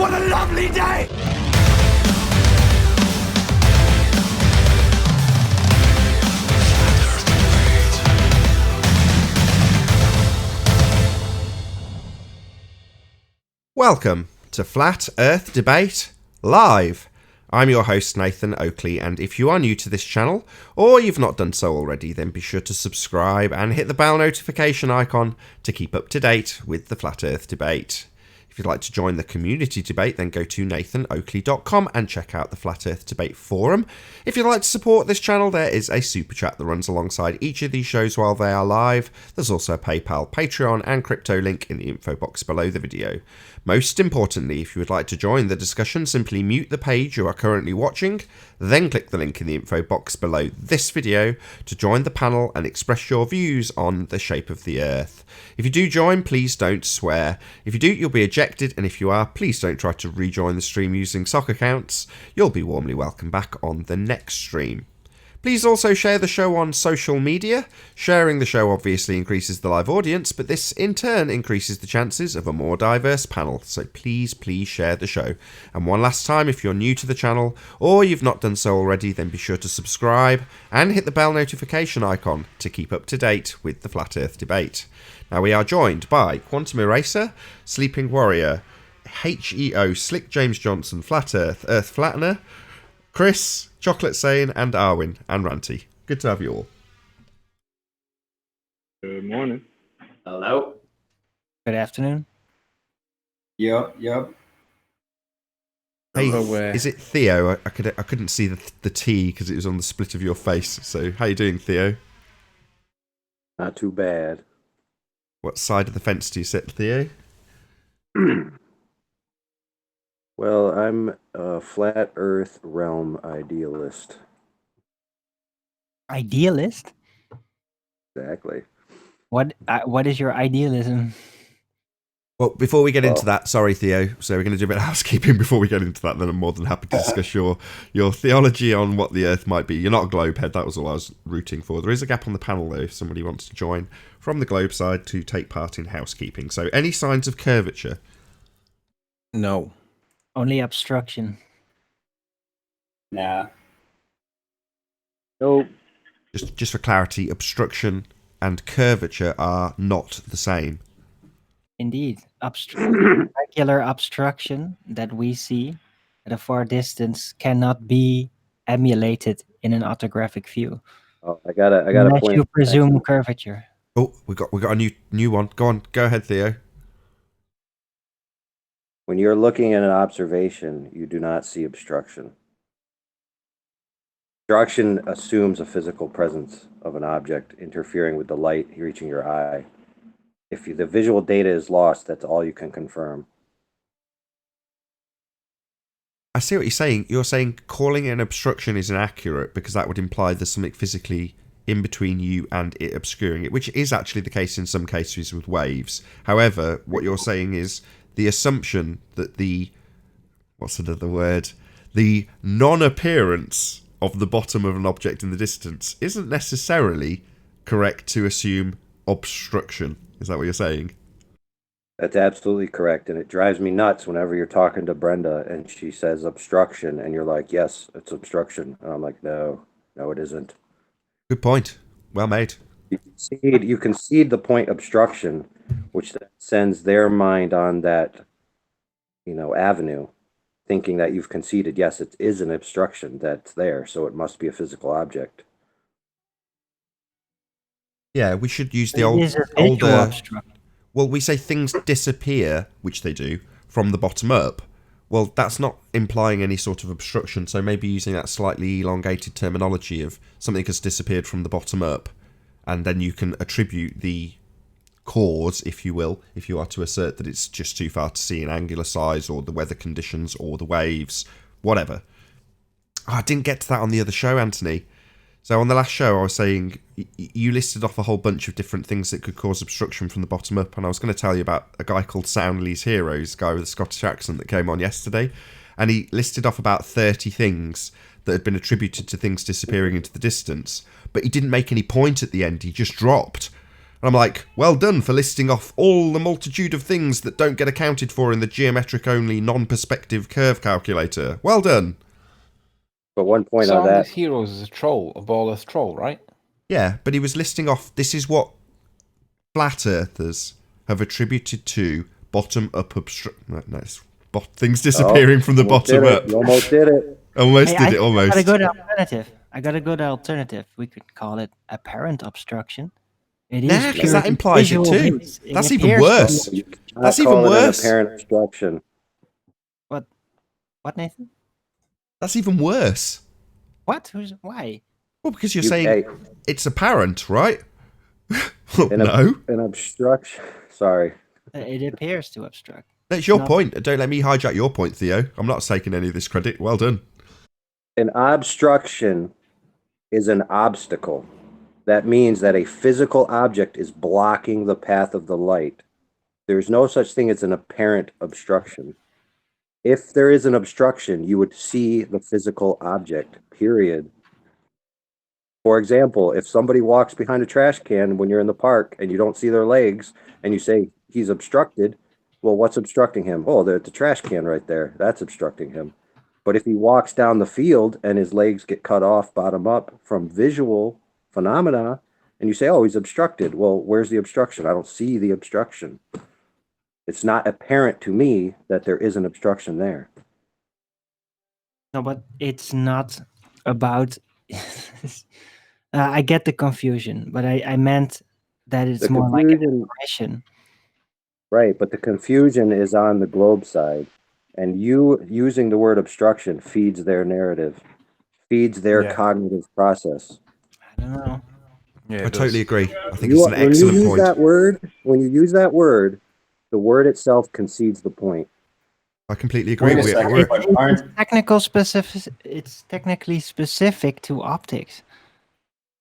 What a lovely day! Welcome to Flat Earth Debate Live. I'm your host Nathan Oakley, and if you are new to this channel, or you've not done so already, then be sure to subscribe and hit the bell notification icon to keep up to date with the Flat Earth Debate. If you'd like to join the community debate, then go to nathanoakley.com and check out the Flat Earth Debate forum. If you'd like to support this channel, there is a super chat that runs alongside each of these shows while they are live. There's also a PayPal, Patreon and crypto link in the info box below the video. Most importantly, if you would like to join the discussion, simply mute the page you are currently watching, then click the link in the info box below this video to join the panel and express your views on the shape of the Earth. If you do join, please don't swear. If you do, you'll be ejected, and if you are, please don't try to rejoin the stream using sock accounts. You'll be warmly welcome back on the next stream. Please also share the show on social media. Sharing the show obviously increases the live audience, but this in turn increases the chances of a more diverse panel. So please share the show. And one last time, if you're new to the channel or you've not done so already, then be sure to subscribe and hit the bell notification icon to keep up to date with the Flat Earth Debate. Now we are joined by Quantum Eraser, Sleeping Warrior, HEO, Slick James Johnson, Flat Earth, Earth Flattener, Chris, Chocolate Sane, and Arwin, and Ranty. Good to have you all. Good morning. Hello. Good afternoon. Yep. Hey, is it Theo? I couldn't see the T because it was on the split of your face. So how you doing, Theo? Not too bad. What side of the fence do you sit, Theo? Well, I'm a flat Earth realm idealist. Idealist? Exactly. What is your idealism? Well, before we get into that, sorry, Theo. So we're going to do a bit of housekeeping before we get into that. Then I'm more than happy to discuss your theology on what the Earth might be. You're not a globe head. That was all I was rooting for. There is a gap on the panel, though, if somebody wants to join from the globe side to take part in housekeeping. So any signs of curvature? No. Only obstruction. Nah. Nope. Just for clarity, obstruction and curvature are not the same. Indeed. Regular obstruction that we see at a far distance cannot be emulated in an orthographic view. Oh, I got a Unless point. you presume curvature. Oh, we got a new one. Go ahead, Theo. When you're looking at an observation, you do not see obstruction. Obstruction assumes a physical presence of an object interfering with the light reaching your eye. If the visual data is lost, that's all you can confirm. I see what you're saying. You're saying calling it an obstruction is inaccurate because that would imply there's something physically in between you and it obscuring it, which is actually the case in some cases with waves. However, what you're saying is the assumption that the non-appearance of the bottom of an object in the distance isn't necessarily correct to assume obstruction. Is that what you're saying? That's absolutely correct, and it drives me nuts whenever you're talking to Brenda and she says obstruction, and you're like, yes, it's obstruction. And I'm like, no, it isn't. Good point. Well made. You concede the point obstruction, which sends their mind on that, avenue, thinking that you've conceded, yes, it is an obstruction that's there, so it must be a physical object. Yeah, we should use the older obstruction. Well, we say things disappear, which they do, from the bottom up. Well, that's not implying any sort of obstruction, so maybe using that slightly elongated terminology of something has disappeared from the bottom up, and then you can attribute the cause, if you will, if you are to assert that it's just too far to see in angular size or the weather conditions or the waves, whatever. Oh, I didn't get to that on the other show, Anthony. So on the last show, I was saying you listed off a whole bunch of different things that could cause obstruction from the bottom up, and I was going to tell you about a guy called Soundley's Heroes, a guy with a Scottish accent that came on yesterday, and he listed off about 30 things that had been attributed to things disappearing into the distance, but he didn't make any point at the end. He just dropped. And And I'm like, well done for listing off all the multitude of things that don't get accounted for in the geometric-only non-perspective curve calculator. Well done. But one point So on that. Heroes is a troll, a ball-earth troll, right? Yeah, but he was listing off, this is what flat earthers have attributed to bottom-up obstruction. Things disappearing from the bottom up. You almost did it. Almost did it, I almost. got a good alternative. We could call it apparent obstruction. It is Yeah, because that purely implies it visual too. bits. It That's even appears to worse. be- That's Not even call it worse. An apparent obstruction. What, Nathan? That's even worse. What? Why? Well, because you're You- saying hey. it's apparent, right? Well, An no. An obstruction. Sorry. It appears to obstruct. That's your No. point. Don't let me hijack your point, Theo. I'm not taking any of this credit. Well done. An obstruction is an obstacle. That means that a physical object is blocking the path of the light. There's no such thing as an apparent obstruction. If there is an obstruction, you would see the physical object, period. For example, if somebody walks behind a trash can when you're in the park and you don't see their legs and you say he's obstructed, well, what's obstructing him? Oh, the trash can right there. That's obstructing him. But if he walks down the field and his legs get cut off bottom up from visual phenomena, and you say, oh, he's obstructed. Well, where's the obstruction? I don't see the obstruction. It's not apparent to me that there is an obstruction there. No, but it's not about. I get the confusion, but I meant that it's The more like an confusion, impression. right, but the confusion is on the globe side. And you using the word obstruction feeds their narrative, feeds their Yeah. cognitive process. I don't know. Yeah, I totally agree. I think You, it's an when you excellent use point. that word, the word itself concedes the point. I completely agree. Wait a second, but aren't It's technically specific to optics.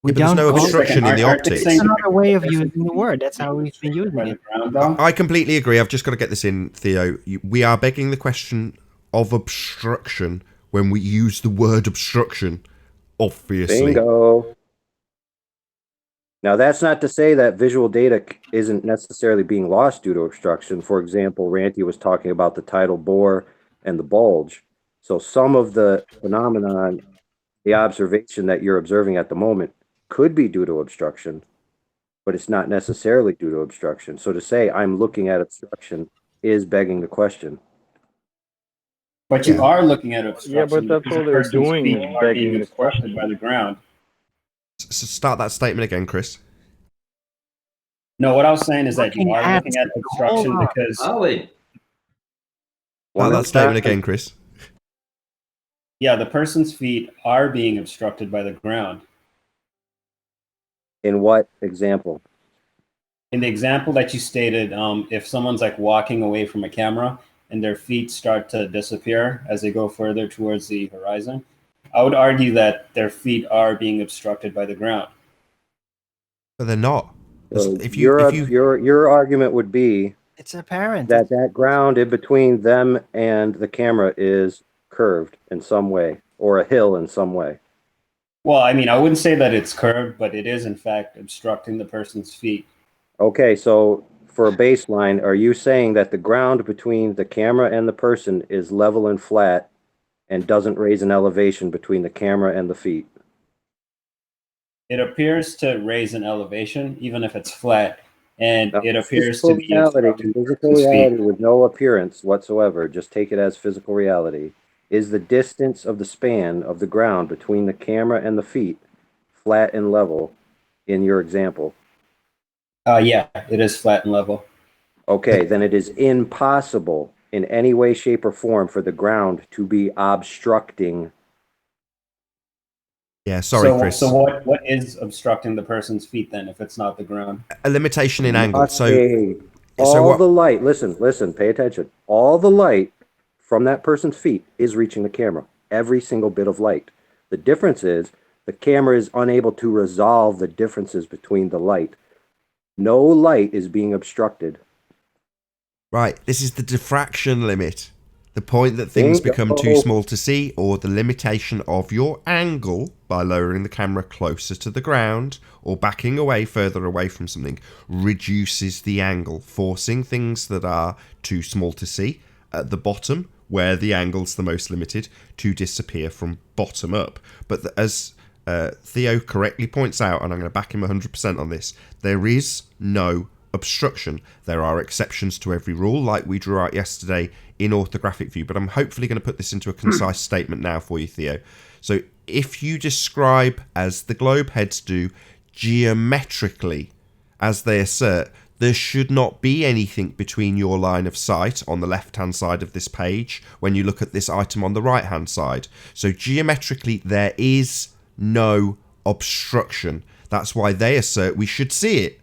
We Yeah, but there's don't no call it- obstruction in the aren't they optics. saying It's another way of the person using the word. That's how we've been using by the it. ground, though? I completely agree. I've just got to get this in, Theo. We are begging the question of obstruction when we use the word obstruction, obviously. Bingo. Now, that's not to say that visual data isn't necessarily being lost due to obstruction. For example, Ranty was talking about the tidal bore and the bulge. So some of the phenomenon, the observation that you're observing at the moment could be due to obstruction, but it's not necessarily due to obstruction. So to say I'm looking at obstruction is begging the question. But you Yeah. are looking at obstruction. Yeah, but that's because all the they're person's doing feet is are begging being the obstructed question. by the ground. So start that statement again, Chris. No, what I was saying is that you Looking are at- looking at obstruction Hold on. because Start One that at a statement time. again, Chris. yeah, the person's feet are being obstructed by the ground. In what example? In the example that you stated, if someone's like walking away from a camera and their feet start to disappear as they go further towards the horizon, I would argue that their feet are being obstructed by the ground. But they're not. So If you your argument would be It's apparent. that ground in between them and the camera is curved in some way or a hill in some way. Well, I mean, I wouldn't say that it's curved, but it is in fact obstructing the person's feet. Okay, so for a baseline, are you saying that the ground between the camera and the person is level and flat and doesn't raise an elevation between the camera and the feet? It appears to raise an elevation, even if it's flat, and Now, it appears physical to be obstructing the physical person's feet. reality with no appearance whatsoever, just take it as physical reality, is the distance of the span of the ground between the camera and the feet flat and level in your example. Yeah, it is flat and level. Okay, then it is impossible in any way, shape, or form for the ground to be obstructing. Yeah, sorry, so, Chris. So what is obstructing the person's feet then, if it's not the ground? A limitation in angle. So Okay, the light, listen, pay attention. All the light from that person's feet is reaching the camera. Every single bit of light. The difference is the camera is unable to resolve the differences between the light. No light is being obstructed. Right, this is the diffraction limit. The point that things Bingo. become too small to see, or the limitation of your angle by lowering the camera closer to the ground or backing away further away from something, reduces the angle, forcing things that are too small to see at the bottom, where the angle's the most limited, to disappear from bottom up. But as Theo correctly points out, and I'm going to back him 100% on this, there is no obstruction. There are exceptions to every rule, like we drew out yesterday in orthographic view, but I'm hopefully going to put this into a concise statement now for you, Theo. So if you describe, as the globe heads do, geometrically, as they assert, there should not be anything between your line of sight on the left-hand side of this page when you look at this item on the right-hand side. So geometrically, there is no obstruction. That's why they assert we should see it.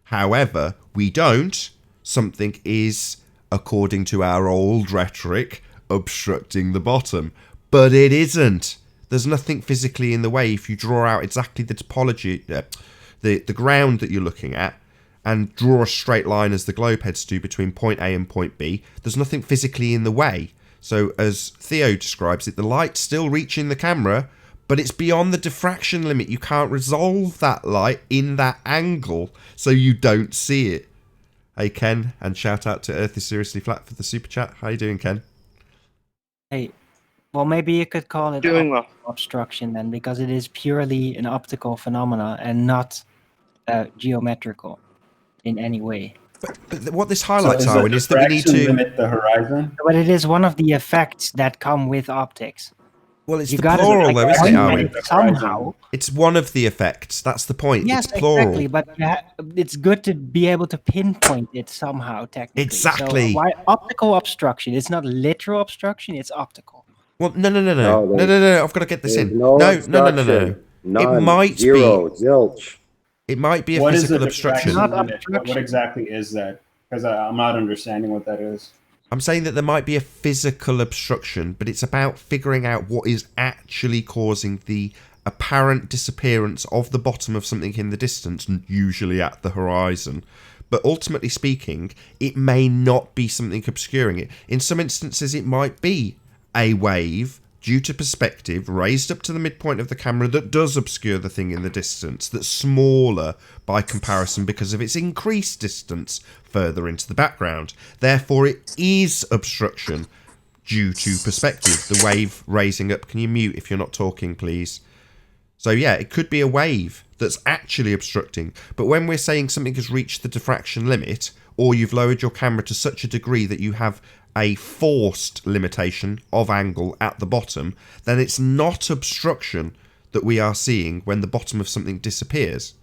However, we don't. Something is, according to our old rhetoric, obstructing the bottom. But it isn't. There's nothing physically in the way. If you draw out exactly the topology, the ground that you're looking at, and draw a straight line as the globe heads do between point A and point B, there's nothing physically in the way. So as Theo describes it, the light's still reaching the camera, but it's beyond the diffraction limit. You can't resolve that light in that angle, so you don't see it. Hey, Ken, and shout out to Earth is Seriously Flat for the super chat. How you doing, Ken? Hey, well, maybe you could call it Doing well. obstruction then, because it is purely an optical phenomena and not geometrical in any way. But what this highlights, So Arwen, is that we need diffraction to... limit the horizon. But it is one of the effects that come with optics. Well, it's You the gotta, plural, like, though, isn't it, coordinate Arwen? it somehow. It's one of the effects. That's the point. Yes, it's plural. exactly. But it's good to be able to pinpoint it somehow, technically. Exactly. So why optical obstruction? It's not literal obstruction. It's optical. Well, no. No, I've got to get this There's in. no No. obstruction. None. It might Zero. be. Zilch. It might be a What is physical the obstruction. diffraction Not limit? obstruction. What exactly is that? Because I'm not understanding what that is. I'm saying that there might be a physical obstruction, but it's about figuring out what is actually causing the apparent disappearance of the bottom of something in the distance, usually at the horizon. But ultimately speaking, it may not be something obscuring it. In some instances, it might be a wave due to perspective raised up to the midpoint of the camera that does obscure the thing in the distance, that's smaller by comparison because of its increased distance further into the background. Therefore, it is obstruction due to perspective, the wave raising up. Can you mute if you're not talking, please? So yeah, it could be a wave that's actually obstructing. But when we're saying something has reached the diffraction limit, or you've lowered your camera to such a degree that you have a forced limitation of angle at the bottom, then it's not obstruction that we are seeing when the bottom of something disappears.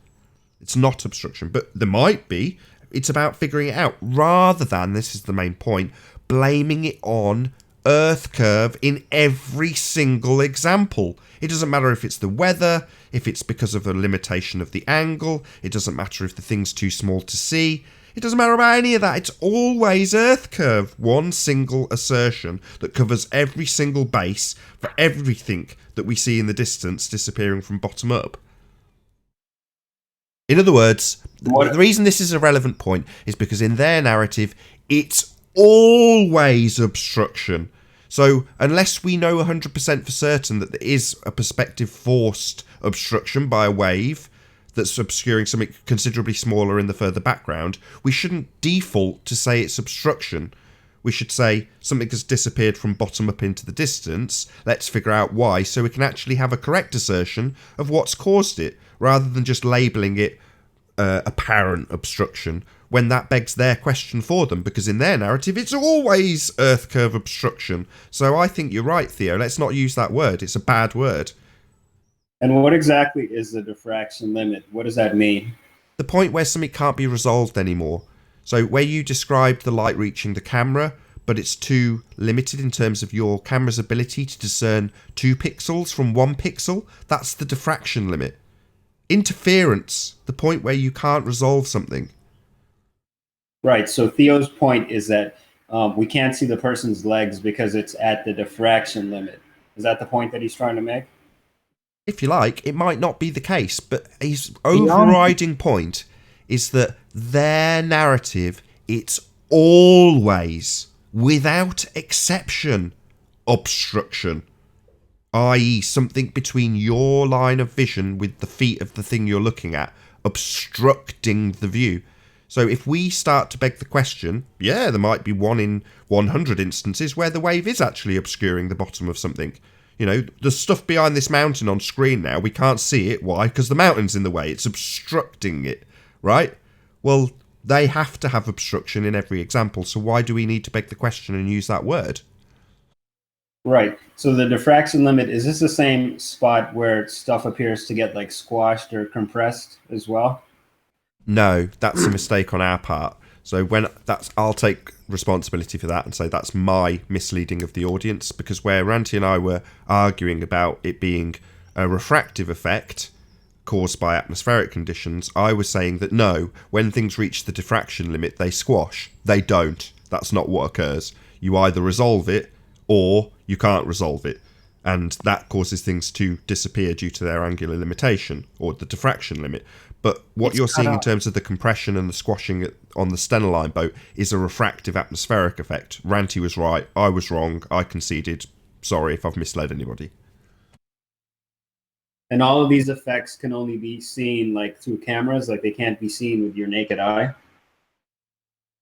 It's not obstruction, but there might be. It's about figuring it out, rather than, this is the main point, blaming it on Earth curve in every single example. It doesn't matter if it's the weather, if it's because of a limitation of the angle, it doesn't matter if the thing's too small to see. It doesn't matter about any of that. It's always Earth curve. One single assertion that covers every single base for everything that we see in the distance disappearing from bottom up. In other words, the reason this is a relevant point is because in their narrative, it's always obstruction. So unless we know 100% for certain that there is a perspective forced obstruction by a wave that's obscuring something considerably smaller in the further background, we shouldn't default to say it's obstruction. We should say something has disappeared from bottom up into the distance. Let's figure out why, so we can actually have a correct assertion of what's caused it, rather than just labelling it apparent obstruction, when that begs their question for them, because in their narrative it's always Earth curve obstruction. So I think you're right, Theo. Let's not use that word. It's a bad word. And what exactly is the diffraction limit? What does that mean? The point where something can't be resolved anymore. So where you described the light reaching the camera, but it's too limited in terms of your camera's ability to discern 2 pixels from 1 pixel, that's the diffraction limit. Interference, the point where you can't resolve something. Right, so Theo's point is that we can't see the person's legs because it's at the diffraction limit. Is that the point that he's trying to make? If you like, it might not be the case, but his overriding point is that their narrative, it's always without exception, obstruction, i.e. something between your line of vision with the feet of the thing you're looking at, obstructing the view. So if we start to beg the question, yeah, there might be 1 in 100 instances where the wave is actually obscuring the bottom of something. You know, the stuff behind this mountain on screen now, we can't see it. Why? Because the mountain's in the way. It's obstructing it, right? Well, they have to have obstruction in every example, so why do we need to beg the question and use that word? Right. So the diffraction limit, is this the same spot where stuff appears to get like squashed or compressed as well? No, that's a mistake on our part. So I'll take responsibility for that and say that's my misleading of the audience, because where Ranty and I were arguing about it being a refractive effect caused by atmospheric conditions, I was saying that no, when things reach the diffraction limit, they squash. They don't. That's not what occurs. You either resolve it or you can't resolve it. And that causes things to disappear due to their angular limitation, or the diffraction limit. But what you're seeing in terms of the compression and the squashing on the Stenoline boat is a refractive atmospheric effect. Ranty was right, I was wrong, I conceded. Sorry if I've misled anybody. And all of these effects can only be seen like through cameras, like they can't be seen with your naked eye?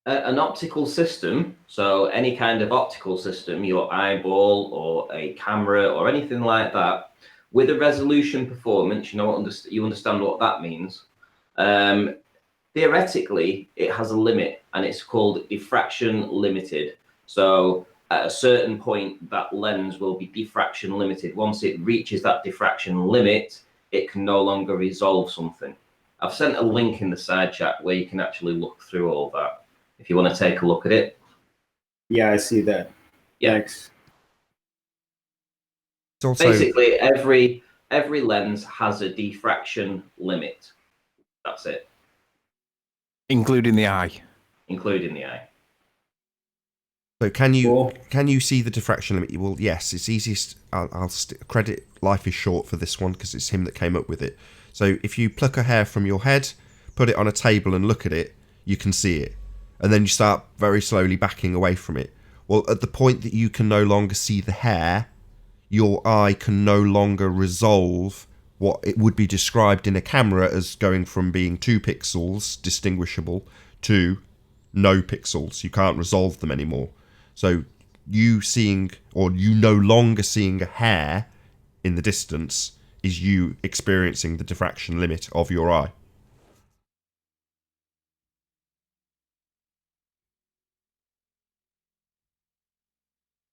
An optical system, so any kind of optical system, your eyeball or a camera or anything like that, with a resolution performance, you understand what that means. Theoretically, it has a limit, and it's called diffraction limited. So at a certain point, that lens will be diffraction limited. Once it reaches that diffraction limit, it can no longer resolve something. I've sent a link in the side chat where you can actually look through all that if you want to take a look at it. Yeah, I see that. Yeah. Thanks. It's also, basically, every lens has a diffraction limit. That's it. Including the eye. Including the eye. so can you see the diffraction limit? Well, yes, it's easiest. I'll credit Life is Short for this one because it's him that came up with it. So if you pluck a hair from your head, put it on a table and look at it, you can see it. And then you start very slowly backing away from it. Well, at the point that you can no longer see the hair, your eye can no longer resolve what it would be described in a camera as going from being 2 pixels distinguishable to no pixels. You can't resolve them anymore. So you seeing, or you no longer seeing a hair in the distance is you experiencing the diffraction limit of your eye.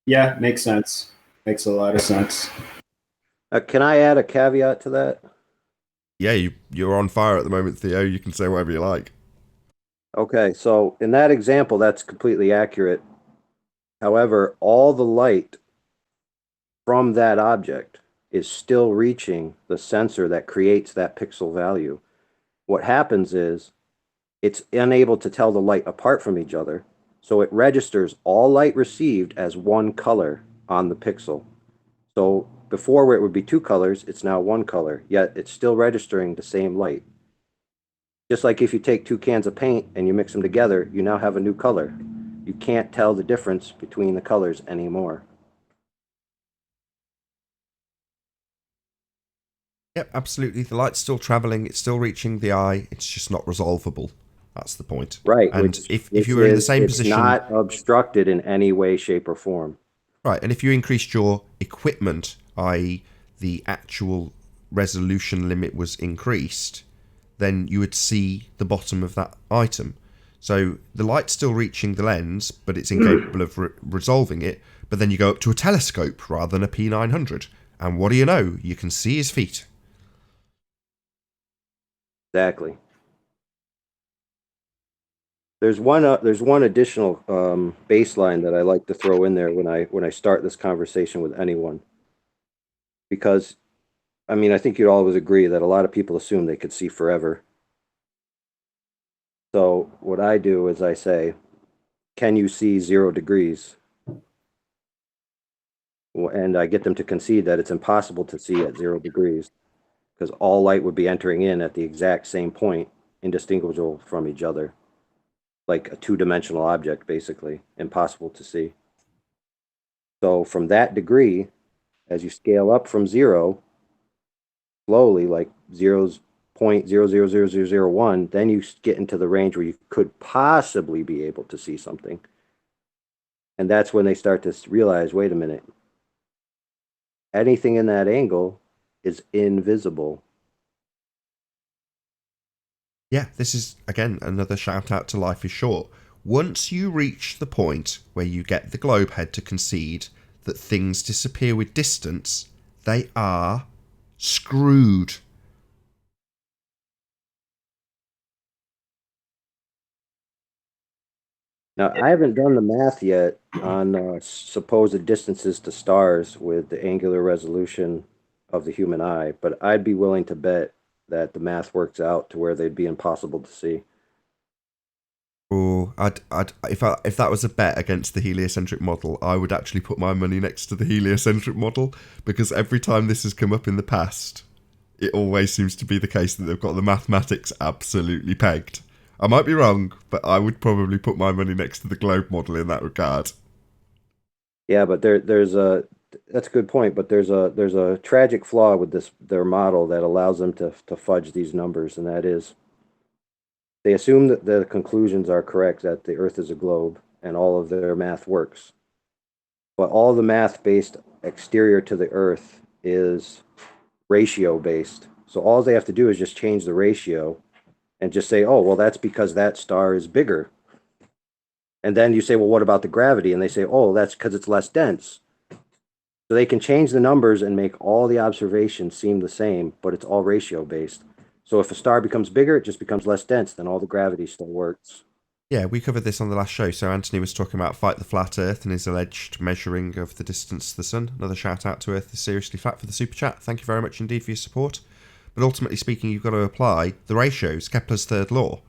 Yeah, makes sense. Makes a lot of sense. Can I add a caveat to that? Yeah, you're on fire at the moment, Theo. You can say whatever you like. Okay, so in that example, that's completely accurate. However, all the light from that object is still reaching the sensor that creates that pixel value. What happens is it's unable to tell the light apart from each other, so it registers all light received as one color on the pixel. So before, where it would be 2 colors, it's now 1 color, yet it's still registering the same light. Just like if you take 2 cans of paint and you mix them together, you now have a new color. You can't tell the difference between the colors anymore. Yep, absolutely. The light's still travelling. It's still reaching the eye. It's just not resolvable. That's the point. Right. And if you were in the same position... It's not obstructed in any way, shape, or form. Right, and if you increased your equipment, i.e. the actual resolution limit was increased, then you would see the bottom of that item. So the light's still reaching the lens, but it's incapable of resolving it. But then you go up to a telescope rather than a P900. And what do you know? You can see his feet. Exactly. There's one additional baseline that I like to throw in there when I start this conversation with anyone, because I mean, I think you'd always agree that a lot of people assume they could see forever. So what I do is I say, can you see 0 degrees? And I get them to concede that it's impossible to see at 0 degrees because all light would be entering in at the exact same point, indistinguishable from each other. like a two-dimensional object, basically, impossible to see. So from that degree, as you scale up from 0, slowly, like 0.000001, then you get into the range where you could possibly be able to see something. And that's when they start to realize, wait a minute, anything in that angle is invisible. Yeah, this is, again, another shout out to Life is Short. Once you reach the point where you get the globe head to concede that things disappear with distance, they are screwed. Now, I haven't done the math yet on supposed distances to stars with the angular resolution of the human eye, but I'd be willing to bet that the math works out to where they'd be impossible to see. Oh, if that was a bet against the heliocentric model, I would actually put my money next to the heliocentric model, because every time this has come up in the past, it always seems to be the case that they've got the mathematics absolutely pegged. I might be wrong, but I would probably put my money next to the globe model in that regard. Yeah, but there's that's a good point, but there's a tragic flaw with their model that allows them to fudge these numbers, and that is they assume that the conclusions are correct, that the Earth is a globe and all of their math works. But all the math based exterior to the Earth is ratio based. So all they have to do is just change the ratio and just say, oh, well, that's because that star is bigger. And then you say, well, what about the gravity? And they say, oh, that's because it's less dense. So they can change the numbers and make all the observations seem the same, but it's all ratio based. So if a star becomes bigger, it just becomes less dense, then all the gravity still works. Yeah, we covered this on the last show. So Anthony was talking about Fight the Flat Earth and his alleged measuring of the distance to the sun. Another shout out to Earth is Seriously Flat for the super chat. Thank you very much indeed for your support. But ultimately speaking, you've got to apply the ratios, Kepler's third law.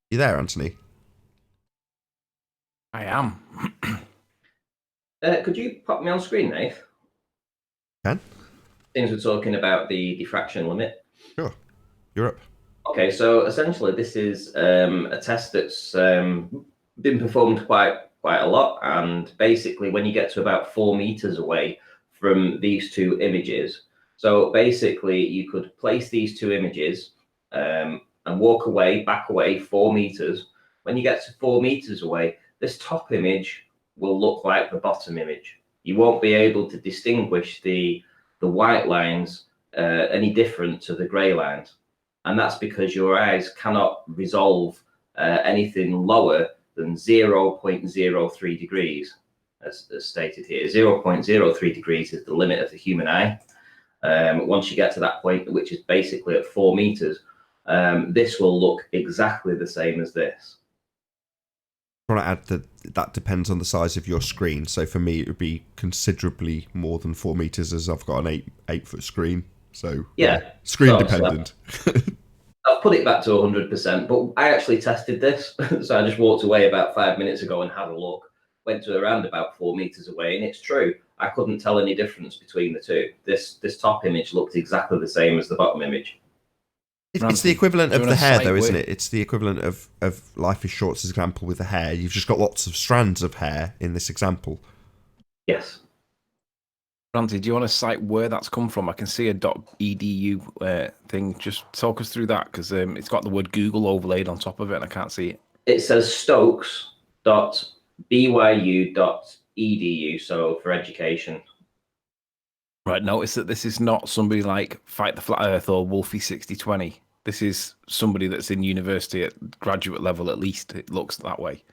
You there, Anthony? I am. Could you pop me on screen, Nath? Can? Things we're talking about the diffraction limit. Sure. You're up. Okay, so essentially this is a test that's been performed quite a lot, and basically when you get to about 4 meters away from these two images, so basically you could place these two images and walk away, back away 4 meters. When you get to 4 meters away, this top image will look like the bottom image. You won't be able to distinguish the white lines any different to the gray lines. And that's because your eyes cannot resolve anything lower than 0.03 degrees, as stated here. 0.03 degrees is the limit of the human eye. Once you get to that point, which is basically at 4 meters, this will look exactly the same as this. I want to add that depends on the size of your screen. So for me, it would be considerably more than 4 meters, as I've got an 8-foot screen. So yeah, screen dependent. I'll put it back to 100%, but I actually tested this. So I just walked away about 5 minutes ago and had a look. Went to around about 4 meters away, and it's true. I couldn't tell any difference between the two. This top image looked exactly the same as the bottom image. It's the equivalent of the hair, though, isn't it? It's the equivalent of Life is Short's example with the hair. You've just got lots of strands of hair in this example. Yes. Randy, do you want to cite where that's come from? I can see a .edu thing. Just talk us through that, because it's got the word Google overlaid on top of it, and I can't see it. It says stokes.byu.edu, so for education. Right, notice that this is not somebody like Fight the Flat Earth or Wolfie 6020. This is somebody that's in university at graduate level, at least. It looks that way.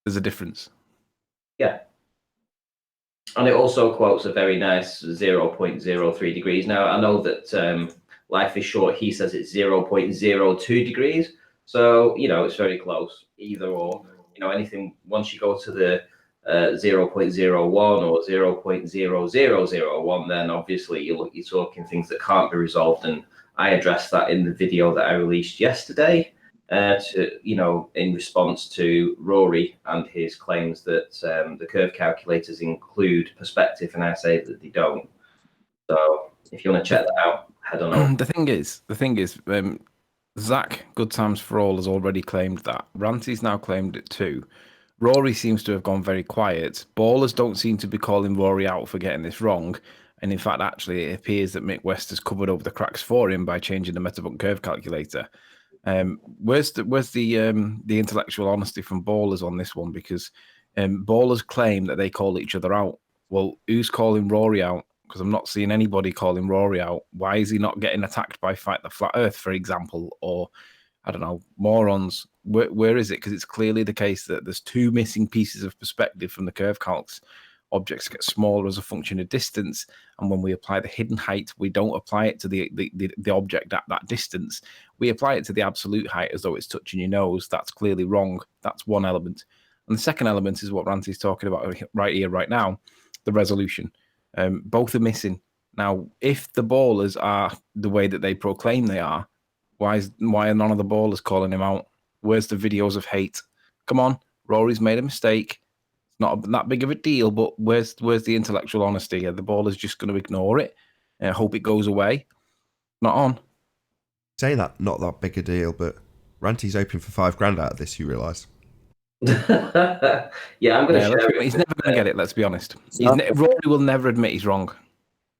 There's a difference. Yeah. And it also quotes a very nice 0.03 degrees. Now, I know that Life is Short, he says it's 0.02 degrees. So, it's very close, either or. Anything, once you go to the 0.01 or 0.0001, then obviously you're talking things that can't be resolved. And I addressed that in the video that I released yesterday, in response to Rory and his claims that the curve calculators include perspective, and I say that they don't. So if you want to check that out, head on over. The thing is, Zach, Good Times for All, has already claimed that. Ranty's now claimed it too. Rory seems to have gone very quiet. Ballers don't seem to be calling Rory out for getting this wrong. And in fact, actually, it appears that Mick West has covered over the cracks for him by changing the Metabunk curve calculator. Where's the intellectual honesty from Ballers on this one? Because Ballers claim that they call each other out. Well, who's calling Rory out? Because I'm not seeing anybody calling Rory out. Why is he not getting attacked by Fight the Flat Earth, for example, or I don't know, morons? Where is it? Because it's clearly the case that there's two missing pieces of perspective from the curve calcs. Objects get smaller as a function of distance, and when we apply the hidden height, we don't apply it to the object at that distance. We apply it to the absolute height as though it's touching your nose. That's clearly wrong. That's one element. And the second element is what Ranty's talking about right here, right now, the resolution. Both are missing. Now, if the ballers are the way that they proclaim they are, why are none of the ballers calling him out? Where's the videos of hate? Come on, Rory's made a mistake. It's not that big of a deal, but where's the intellectual honesty? Are the ballers just going to ignore it and hope it goes away? Not on. Saying that, not that big a deal, but Ranty's hoping for $5,000 out of this, you realise? Yeah, I'm going to share it. He's never going to get it, let's be honest. Rory will never admit he's wrong.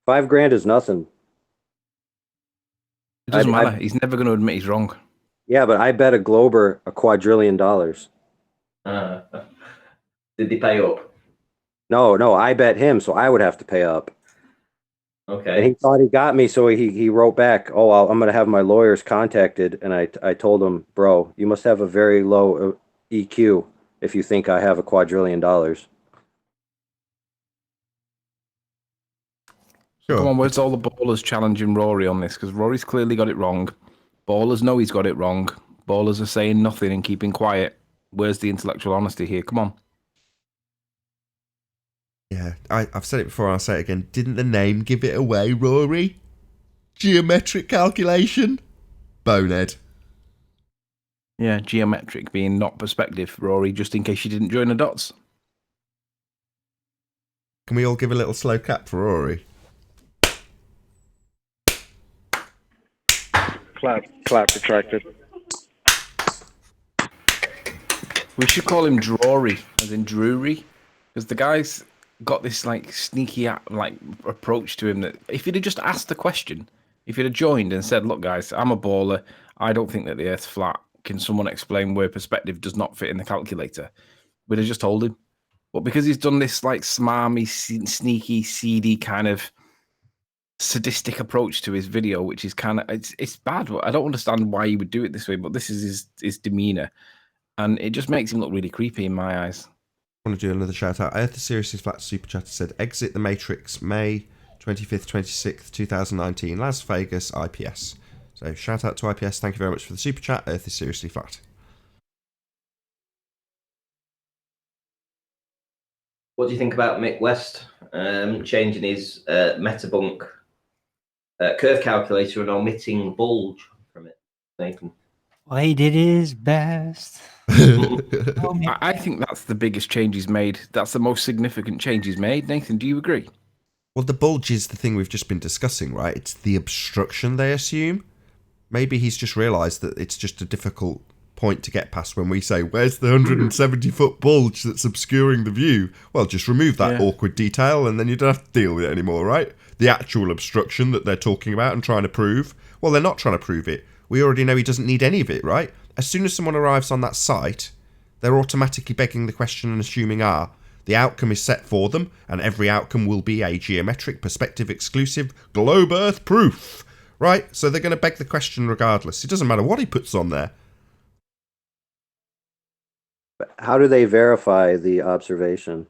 $5,000 is nothing. It doesn't matter. He's never going to admit he's wrong. Yeah, but I bet a Glober $1 quadrillion. Did they pay up? No, I bet him, so I would have to pay up. Okay. And he thought he got me, so he wrote back, "Oh, I'm going to have my lawyers contacted." And I told him, "Bro, you must have a very low EQ if you think I have $1 quadrillion." Sure. Come on, where's all the ballers challenging Rory on this? Because Rory's clearly got it wrong. Ballers know he's got it wrong. Ballers are saying nothing and keeping quiet. Where's the intellectual honesty here? Come on. Yeah, I've said it before and I'll say it again. Didn't the name give it away, Rory? Geometric calculation? Bonehead. Yeah, geometric being not perspective, Rory, just in case you didn't join the dots. Can we all give a little slow clap for Rory? Clap retracted. We should call him Drury, as in Drury, because the guy's got this like sneaky like approach to him that if he'd have just asked the question, if he'd have joined and said, "Look, guys, I'm a baller. I don't think that the Earth's flat. Can someone explain where perspective does not fit in the calculator?" We'd have just told him. But because he's done this like smarmy, sneaky, seedy kind of sadistic approach to his video, which is kind of it's bad. I don't understand why he would do it this way, but this is his demeanor, and it just makes him look really creepy in my eyes. I want to do another shout out. Earth is Seriously Flat Super Chatter said, "Exit the Matrix, May 25th, 26th, 2019, Las Vegas, IPS." So shout out to IPS. Thank you very much for the super chat. Earth is Seriously Flat. What do you think about Mick West changing his Metabunk curve calculator and omitting bulge from it, Nathan? Well, he did his best. I think that's the biggest change he's made. That's the most significant change he's made. Nathan, do you agree? Well, the bulge is the thing we've just been discussing, right? It's the obstruction they assume. Maybe he's just realised that it's just a difficult point to get past when we say, "Where's the 170-foot bulge that's obscuring the view?" Well, just remove that awkward detail and then you don't have to deal with it anymore, right? The actual obstruction that they're talking about and trying to prove, well, they're not trying to prove it. We already know he doesn't need any of it, right? As soon as someone arrives on that site, they're automatically begging the question and assuming, the outcome is set for them, and every outcome will be a geometric, perspective-exclusive, globe Earth proof, right? So they're going to beg the question regardless. It doesn't matter what he puts on there. How do they verify the observation?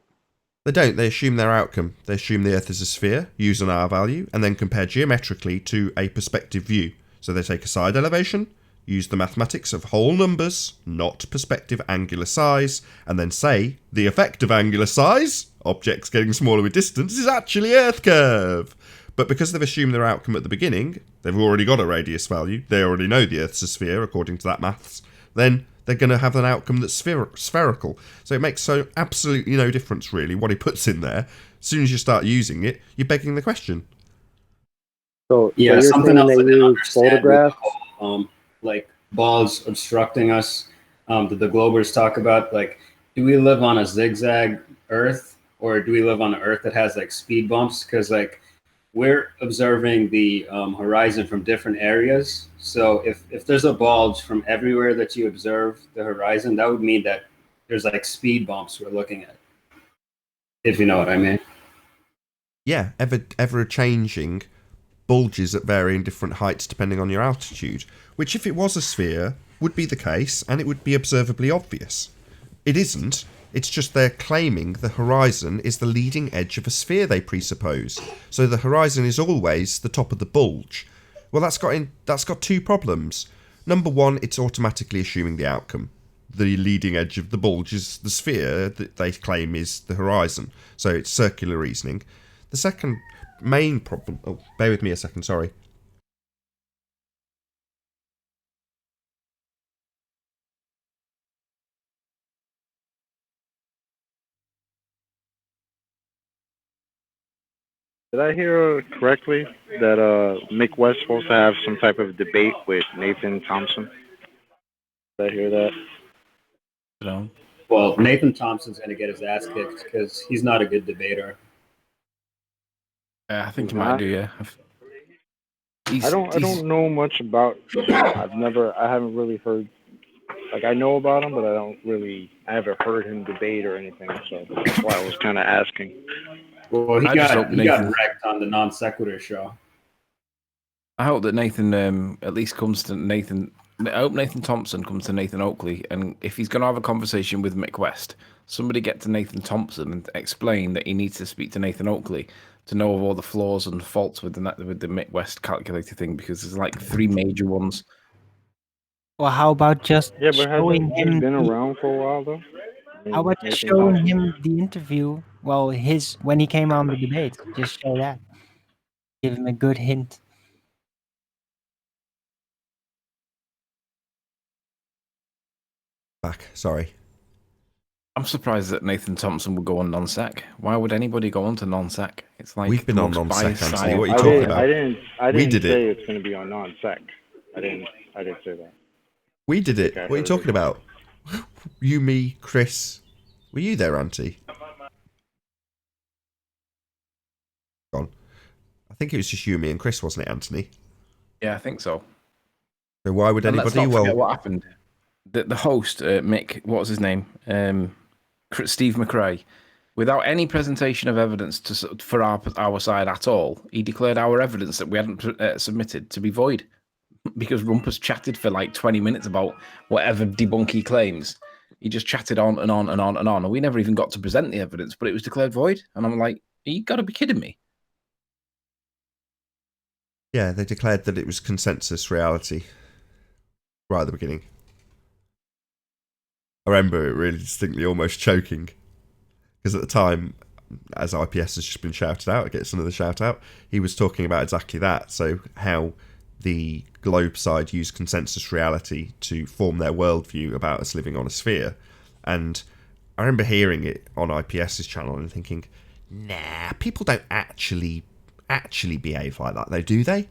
They don't. They assume their outcome. They assume the Earth is a sphere, use an R value, and then compare geometrically to a perspective view. So they take a side elevation, use the mathematics of whole numbers, not perspective angular size, and then say the effective angular size, objects getting smaller with distance, is actually Earth curve. But because they've assumed their outcome at the beginning, they've already got a radius value, they already know the Earth's a sphere according to that maths, then they're going to have an outcome that's spherical. So it makes so absolutely no difference really what he puts in there. As soon as you start using it, you're begging the question. So Yeah, you're something saying else they I didn't use understand with photographs? the whole, like balls obstructing us that the globers talk about? Like, do we live on a zigzag Earth, or do we live on an Earth that has like speed bumps? Because like we're observing the horizon from different areas. So if there's a bulge from everywhere that you observe the horizon, that would mean that there's like speed bumps we're looking at, if you know what I mean. Yeah, ever changing bulges at varying different heights depending on your altitude, which if it was a sphere would be the case and it would be observably obvious. It isn't. It's just they're claiming the horizon is the leading edge of a sphere they presuppose. So the horizon is always the top of the bulge. Well, that's got two problems. Number one, it's automatically assuming the outcome. The leading edge of the bulge is the sphere that they claim is the horizon. So it's circular reasoning. The second main problem... Oh, bear with me a second, sorry. Did I hear correctly that Mick West supposed to have some type of debate with Nathan Thompson? Did I hear that? No. Well, Nathan Thompson's going to get his ass kicked because he's not a good debater. I think he might do, yeah. I don't know much about him. I haven't really heard, like I know about him, but I haven't heard him debate or anything, so that's why I was kind of asking. Well, he got wrecked on the Non Sequitur show. I hope that Nathan at least comes to Nathan. I hope Nathan Thompson comes to Nathan Oakley, and if he's going to have a conversation with Mick West, somebody get to Nathan Thompson and explain that he needs to speak to Nathan Oakley to know of all the flaws and faults with the Mick West calculator thing, because there's like three major ones. Well, how about just but showing him? Been around for a while though. How about just showing him the interview? Well, when he came on the debate, just show that. Give him a good hint. Back, sorry. I'm surprised that Nathan Thompson would go on non-sec. Why would anybody go on to non-sec? It's like we've been on non-sec, Anthony. What are you talking about? I didn't say it's going to be on non-sec. I didn't say that. We did it. What are you talking about? You, me, Chris. Were you there, Auntie? Gone. I think it was just you, me, and Chris, wasn't it, Anthony? Yeah, I think so. So why would anybody? Let's not forget what happened. The host, Mick, what was his name? Steve McRae. Without any presentation of evidence for our side at all, he declared our evidence that we hadn't submitted to be void, because Rumpus chatted for like 20 minutes about whatever debunky claims. He just chatted on and on and on and on, and we never even got to present the evidence, but it was declared void. And I'm like, you got to be kidding me. Yeah, they declared that it was consensus reality right at the beginning. I remember it really distinctly almost choking, because at the time, as IPS has just been shouted out, it gets another shout out, he was talking about exactly that. So how the globe side used consensus reality to form their worldview about us living on a sphere. And I remember hearing it on IPS's channel and thinking, nah, people don't actually behave like that, though, do they?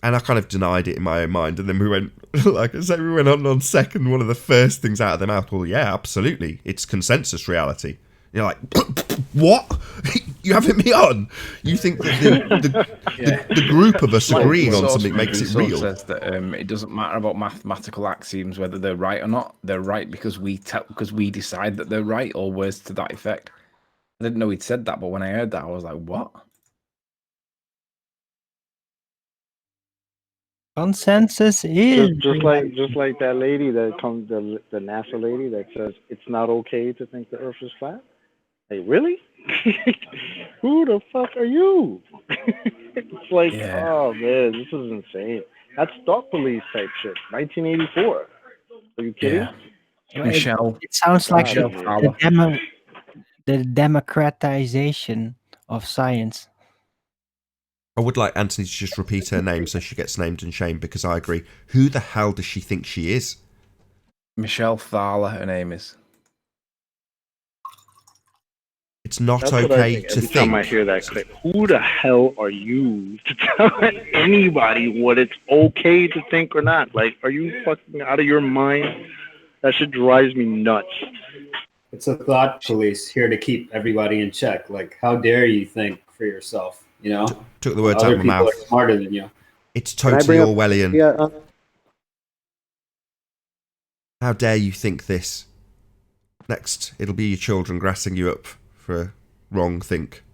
And I kind of denied it in my own mind. And then we went, like I say, we went on second. One of the first things out of their mouth, well, yeah, absolutely. It's consensus reality. You're like, what? You having me on? You think that the group of us agreeing on something makes it real? Says that it doesn't matter about mathematical axioms whether they're right or not. They're right because we decide that they're right, or words to that effect. I didn't know he'd said that, but when I heard that, I was like, what? Consensus is just like that lady that comes, the NASA lady that says it's not okay to think the Earth is flat. Hey, really? Who the fuck are you? It's like, oh man, this is insane. That's thought police type shit. 1984. Are you kidding? Yeah. Michelle. It sounds like the democratization of science. I would like Anthony to just repeat her name so she gets named and shamed, because I agree. Who the hell does she think she is? Michelle Thaler, her name is. It's not That's what I okay think to every time I think. hear that clip. Who the hell are you to tell anybody what it's okay to think or not? Like, are you fucking out of your mind? That shit drives me nuts. It's a thought police here to keep everybody in check. Like, how dare you think for yourself? You know, Took the when words out other of my people mouth. are smarter than you. It's Can I totally bring up? Orwellian. Yeah. How dare you think this? Next, it'll be your children grassing you up for a wrong think.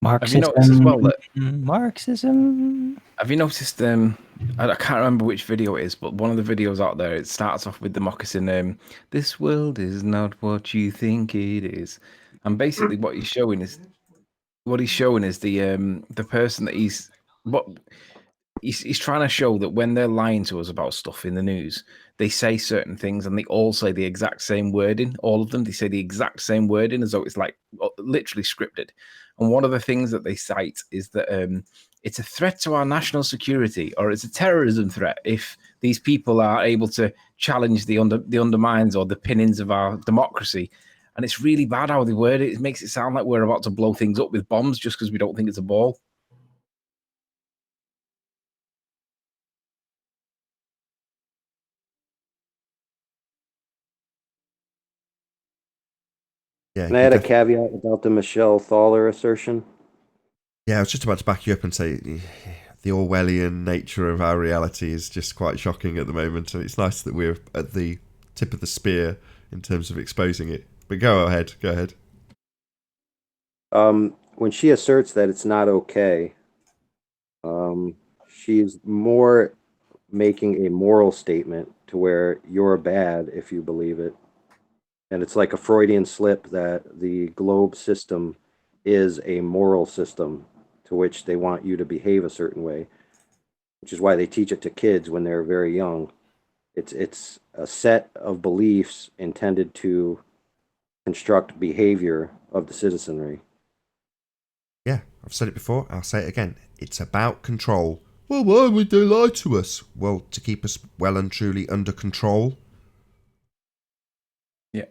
Have you noticed as well that Marxism. Have you noticed? I can't remember which video it is, but one of the videos out there, it starts off with the moccasin. This world is not what you think it is, and basically what he's showing is the person that he's trying to show that when they're lying to us about stuff in the news, they say certain things and they all say the exact same wording. All of them, they say the exact same wording as though it's like literally scripted. And one of the things that they cite is that it's a threat to our national security, or it's a terrorism threat if these people are able to challenge the undermines or the pinnings of our democracy. And it's really bad how they word it. It makes it sound like we're about to blow things up with bombs just because we don't think it's a ball. Yeah, And I had a caveat about the Michelle Thaler assertion. Yeah, I was just about to back you up and say the Orwellian nature of our reality is just quite shocking at the moment, and it's nice that we're at the tip of the spear in terms of exposing it. But go ahead. When she asserts that it's not okay, she's more making a moral statement to where you're bad if you believe it. And it's like a Freudian slip that the globe system is a moral system to which they want you to behave a certain way, which is why they teach it to kids when they're very young. It's a set of beliefs intended to construct behavior of the citizenry. Yeah, I've said it before, I'll say it again. It's about control. Well, why would they lie to us? Well, to keep us well and truly under control. Yeah.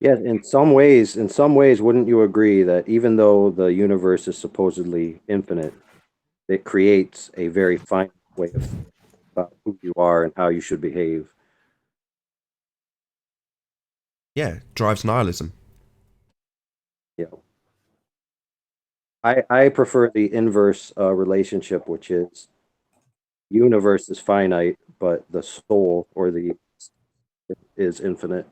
Yeah, in some ways, wouldn't you agree that even though the universe is supposedly infinite, it creates a very fine way of thinking about who you are and how you should behave? Yeah, drives nihilism. Yeah. I prefer the inverse relationship, which is universe is finite, but the soul or the is infinite.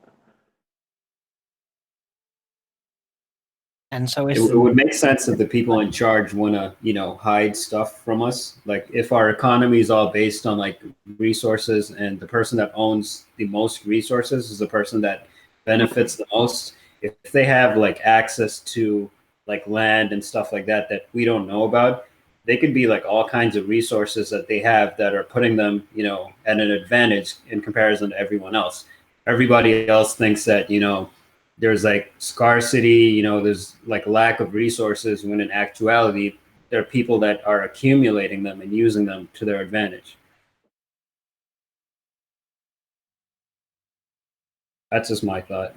And so It is would make sense if the people in charge want to, hide stuff from us. Like if our economy is all based on like resources, and the person that owns the most resources is the person that benefits the most. If they have like access to like land and stuff like that that we don't know about, they could be like all kinds of resources that they have that are putting them, at an advantage in comparison to everyone else. Everybody else thinks that, there's like scarcity, there's like lack of resources, when in actuality, there are people that are accumulating them and using them to their advantage. That's just my thought.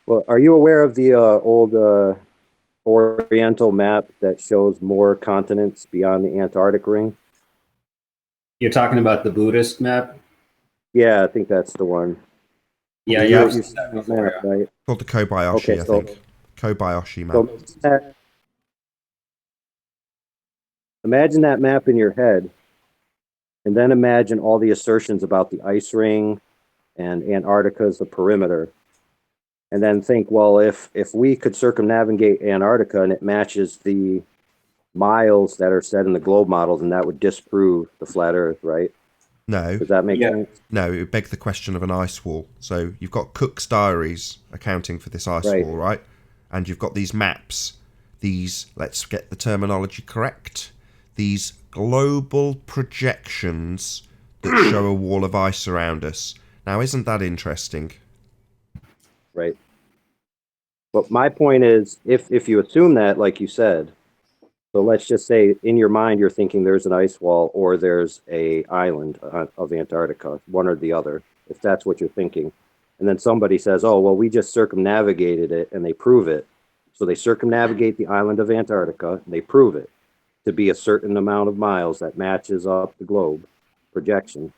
Well, are you aware of the old Oriental map that shows more continents beyond the Antarctic ring? You're talking about the Buddhist map? Yeah, I think that's the one. Yeah, You've yeah. seen that map, right? Called the Kobayashi, Okay, I so- think. Kobayashi map. So imagine that map in your head, and then imagine all the assertions about the ice ring and Antarctica as the perimeter. And then think, well, if we could circumnavigate Antarctica and it matches the miles that are set in the globe model, then that would disprove the flat Earth, right? No. Does that make sense? No, it would beg the question of an ice wall. So you've got Cook's diaries accounting for this ice wall, right? And you've got these maps, these, let's get the terminology correct, these global projections that show a wall of ice around us. Now, isn't that interesting? Right. But my point is, if you assume that, like you said, so let's just say in your mind you're thinking there's an ice wall or there's a island of Antarctica, one or the other, if that's what you're thinking. and then somebody says, oh, well, we just circumnavigated it, and they prove it. So they circumnavigate the island of Antarctica, and they prove it to be a certain amount of miles that matches up the globe projection.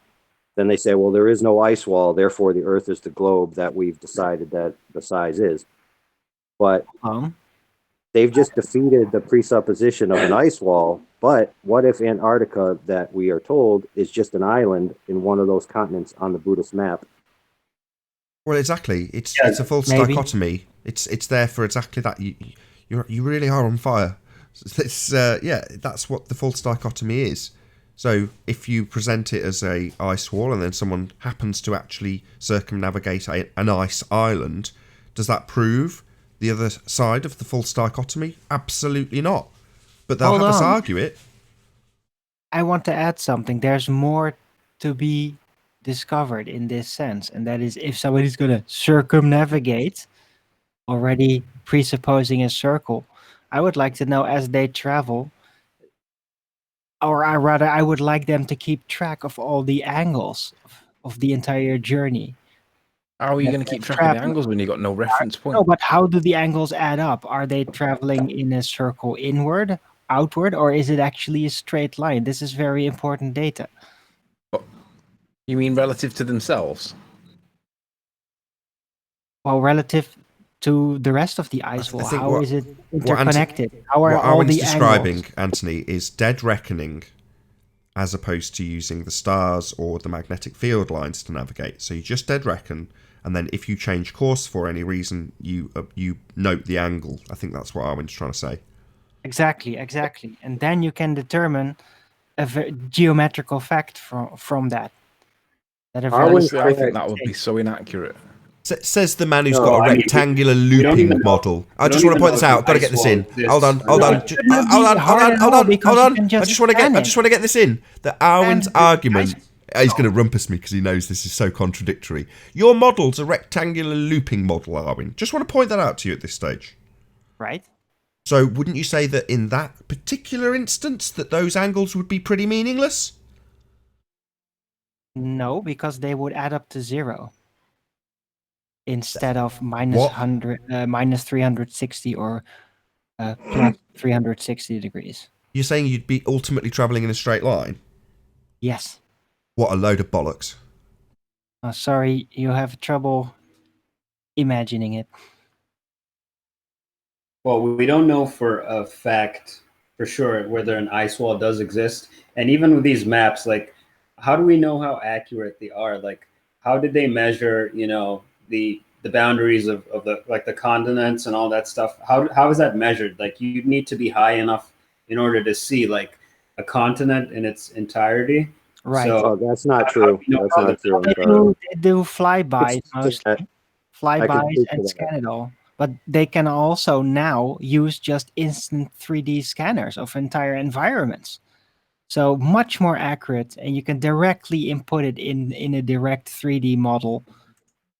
Then they say, well, there is no ice wall, therefore the Earth is the globe that we've decided that the size is. But they've just defeated the presupposition of an ice wall. But what if Antarctica, that we are told, is just an island in one of those continents on the Buddhist map? Well, exactly. It's a false maybe. dichotomy. It's there for exactly that. You really are on fire. It's that's what the false dichotomy is. So if you present it as a ice wall and then someone happens to actually circumnavigate an ice island, does that prove the other side of the false dichotomy? Absolutely not. But they'll have us argue it. I want to add something. There's more to be discovered in this sense, and that is if somebody's going to circumnavigate, already presupposing a circle, I would like to know as they travel, or I would like them to keep track of all the angles of the entire journey. How are you going to keep track of the angles when you've got no reference point? No, but how do the angles add up? Are they traveling in a circle inward, outward, or is it actually a straight line? This is very important data. You mean relative to themselves? Well, relative to the rest of the ice wall, how is it interconnected? How are what all Arwen's the describing, angles? Anthony, is dead reckoning as opposed to using the stars or the magnetic field lines to navigate. So you just dead reckon, and then if you change course for any reason, you note the angle. I think that's what Arwen's trying to say. Exactly. And then you can determine a geometrical fact from that. Honestly, I think that would be so inaccurate. Says the man who's got a rectangular looping model. I just want to point this out. Got to get this in. Hold on. I just want to get this in. That Arwen's argument. He's going to rumpus me because he knows this is so contradictory. Your model's a rectangular looping model, Arwen. Just want to point that out to you at this stage. Right. So wouldn't you say that in that particular instance that those angles would be pretty meaningless? No, because they would add up to 0 instead of minus 360 or plus 360 degrees. You're saying you'd be ultimately travelling in a straight line? Yes. What a load of bollocks. Sorry, you have trouble imagining it. Well, we don't know for a fact, for sure, whether an ice wall does exist. And even with these maps, like, how do we know how accurate they are? Like, how did they measure, the boundaries of the continents and all that stuff? How is that measured? Like, you need to be high enough in order to see like a continent in its entirety. Right. So, that's not true. That's not true. They do flybys mostly. Flybys and scan it all. But they can also now use just instant 3D scanners of entire environments. So much more accurate, and you can directly input it in a direct 3D model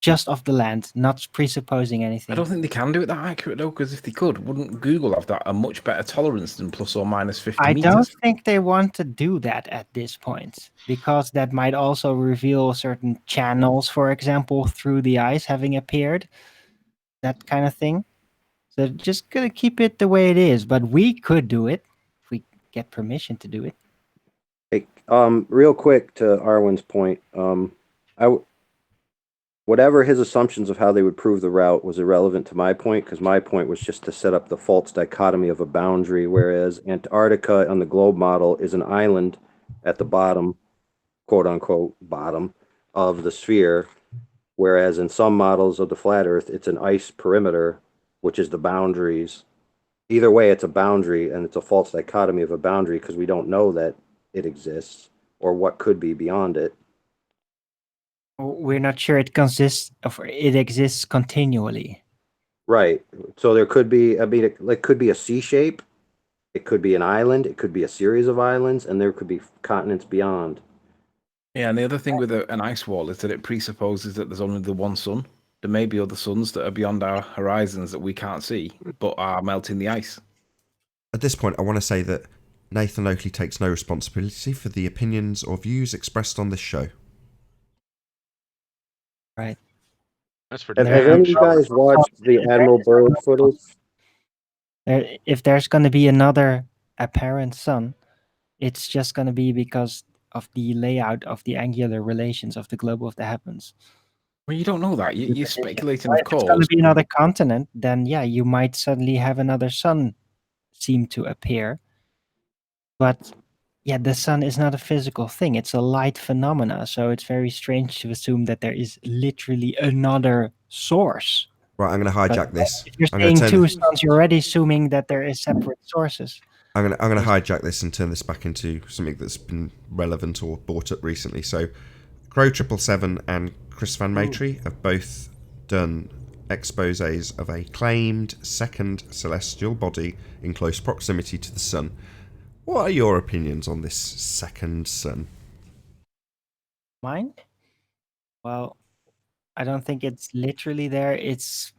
just of the land, not presupposing anything. I don't think they can do it that accurate, though, because if they could, wouldn't Google have a much better tolerance than plus or minus 50 meters? I don't think they want to do that at this point, because that might also reveal certain channels, for example, through the ice having appeared, that kind of thing. So just going to keep it the way it is, but we could do it if we get permission to do it. Hey, real quick to Arwen's point, whatever his assumptions of how they would prove the route was irrelevant to my point, because my point was just to set up the false dichotomy of a boundary, whereas Antarctica on the globe model is an island at the bottom, quote unquote, bottom of the sphere, whereas in some models of the flat Earth, it's an ice perimeter, which is the boundaries. Either way, it's a boundary, and it's a false dichotomy of a boundary because we don't know that it exists or what could be beyond it. We're not sure it exists continually. Right. So there could be, it could be a C shape, it could be an island, it could be a series of islands, and there could be continents beyond. Yeah, and the other thing with an ice wall is that it presupposes that there's only the one sun. There may be other suns that are beyond our horizons that we can't see, but are melting the ice. At this point, I want to say that Nathan Oakley takes no responsibility for the opinions or views expressed on this show. Right. That's pretty Have any of you guys watched the Admiral Byrd footage? If there's going to be another apparent sun, it's just going to be because of the layout of the angular relations of the globe of the heavens. Well, you don't know that. You're speculating, of If it's going to course. be another continent, then yeah, you might suddenly have another sun seem to appear. But yeah, the sun is not a physical thing. It's a light phenomena. So it's very strange to assume that there is literally another source. Right, I'm going to hijack this. If you're I'm going saying to two suns, you're already assuming that there is separate sources. I'm going to hijack this and turn this back into something that's been relevant or brought up recently. So, Crow 777 and Chris Van Matry have both done exposés of a claimed second celestial body in close proximity to the sun. What are your opinions on this second sun? Mine? Well, I don't think it's literally there. It's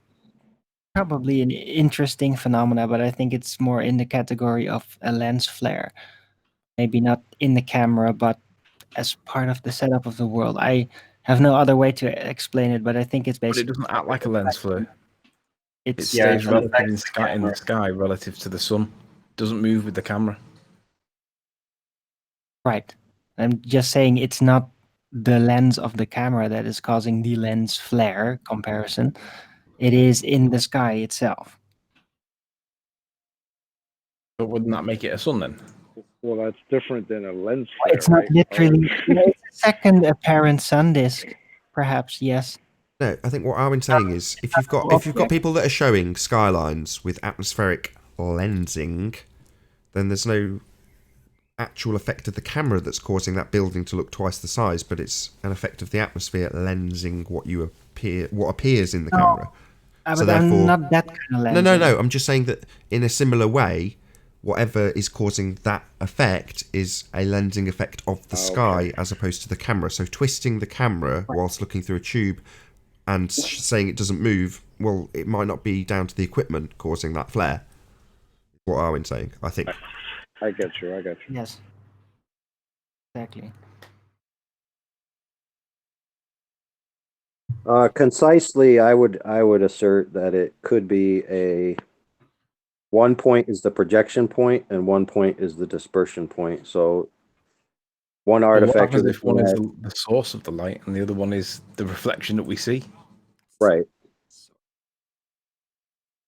probably an interesting phenomena, but I think it's more in the category of a lens flare. Maybe not in the camera, but as part of the setup of the world. I have no other way to explain it, but I think it's But it basically. doesn't act like a lens flare. It It's Yeah, stays it's relative affects in the sky in camera. the sky relative to the sun. Doesn't move with the camera. right. I'm just saying it's not the lens of the camera that is causing the lens flare comparison. It is in the sky itself. But wouldn't that make it a sun then? Well, that's different than a lens flare, It's not right? literally. It's a second apparent sun disk, perhaps. Yes. No, I think what Arwen's saying is if you've got people that are showing skylines with atmospheric lensing, then there's no actual effect of the camera that's causing that building to look twice the size, but it's an effect of the atmosphere lensing what appears in the camera. But I'm not that kind of lens. No. I'm just saying that in a similar way, whatever is causing that effect is a lensing effect of the sky as opposed to the camera. So twisting the camera whilst looking through a tube and saying it doesn't move, well, it might not be down to the equipment causing that flare. What Arwen's saying, I think. I get you. Yes. Exactly. Concisely, I would assert that it could be a one point is the projection point and one point is the dispersion point. So one artifact. What happens if one is the source of the light and the other one is the reflection that we see? Right.